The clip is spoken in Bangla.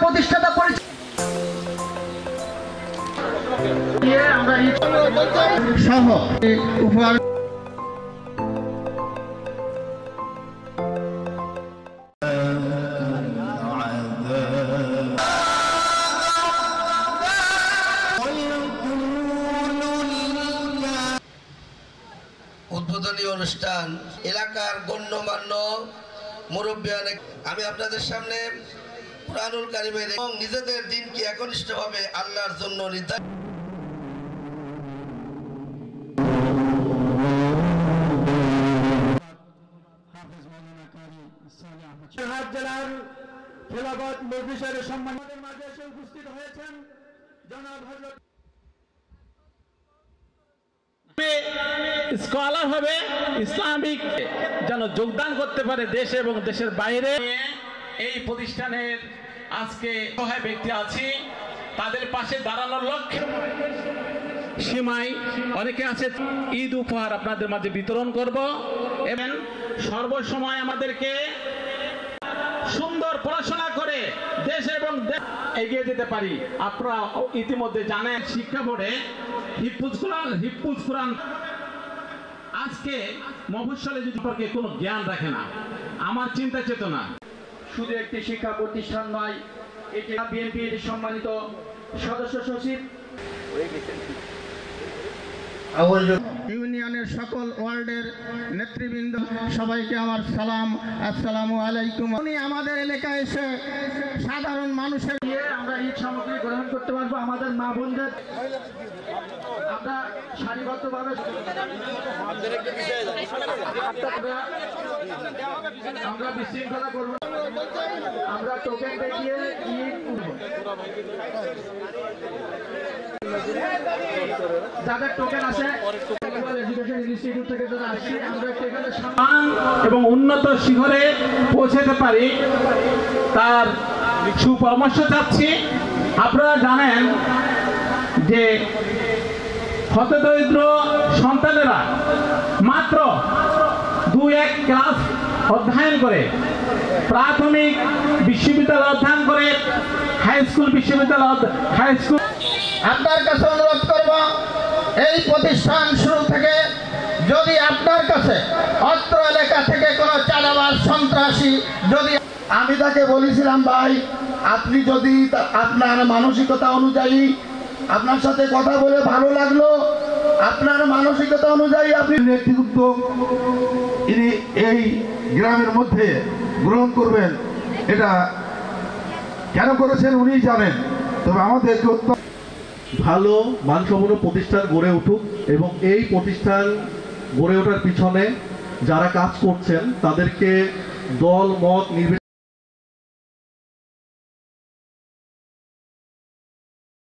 প্রতিষ্ঠাতা সহ উপহার উদ্বোধনী অনুষ্ঠান এলাকার গণ্যমান্য মুরব্বিয়ান আমি আপনাদের সামনে কুরআনুল কারীমের এবং নিজেদের দিনকে একনিষ্ঠভাবে আল্লাহর জন্য নির্ধারণ জেলার খেলাফত মজলিসের সম্মানিতের মাঝে এসে উপস্থিত হয়েছেন জনাব হযরত স্কলার হবে ইসলামিক যেন যোগদান করতে পারে দেশে এবং দেশের বাইরে। এই প্রতিষ্ঠানের আজকে সহায় ব্যক্তি আছি তাদের পাশে দাঁড়ানোর লক্ষ্যে সীমায় অনেকে আছে ঈদ উপহার আপনাদের মাঝে বিতরণ করব এবং সর্বসময় আমাদেরকে সুন্দর পড়াশোনা করে দেশ এবং এগিয়ে যেতে পারি। আপনারা ইতিমধ্যে জানেন শিক্ষা বোর্ডে হিফজুল কুরআন আজকে মফস্বলে যদি কোনো জ্ঞান রাখে না, আমার চিন্তা চেতনা শুধু একটি শিক্ষা প্রতিষ্ঠান নয়, এটি বিএনপির সম্মানিত সদস্য সচিব ইউনিয়নের সকল ওয়ার্ডের নেতৃবৃন্দ সবাইকে আমার সালাম, আসসালামু আলাইকুম। উনি আমাদের এলাকায় এসে সাধারণ মানুষের আমরা ঈদ সামগ্রী গ্রহণ করতে পারবো। আমাদের মা বোনদের আমরা সারিবদ্ধভাবে আমরা বিশৃঙ্খলা করবো, আমরা টোকেন দেখিয়ে ঈদ যাদের টোকেন আছে এবং উন্নত শিখরে পৌঁছাতে পারি তার সুপরামর্শ চাচ্ছি। আপনারা জানেন যে হতদরিদ্র সন্তানেরা মাত্র 2-1 ক্লাস অধ্যয়ন করে, প্রাথমিক বিশ্ববিদ্যালয় অধ্যয়ন করে, হাই স্কুল বিশ্ববিদ্যালয় হাই স্কুল। আপনার কাছে অনুরোধ করব এই প্রতিষ্ঠান শুরু থেকে যদি আপনার কাছে অত্র এলাকা থেকে কোনো চাঁদাবাজ সন্ত্রাসী যদি আমি তাকে বলেছিলাম, ভাই আপনি যদি আপনার মানসিকতা অনুযায়ী আপনার সাথে কথা বলে ভালো লাগলো, আপনার মানসিকতা অনুযায়ী আপনি নেতৃত্ব ইনি এই গ্রামের মধ্যে গ্রহণ করবেন, এটা কেন করেছেন উনি জানেন। তবে আমাদেরকে ভালো মানসম্পন্ন প্রতিষ্ঠান গড়ে উঠুক এবং এই প্রতিষ্ঠান গড়ে ওঠার পিছনে যারা কাজ করছেন তাদেরকে দল মত নির্বিশেষে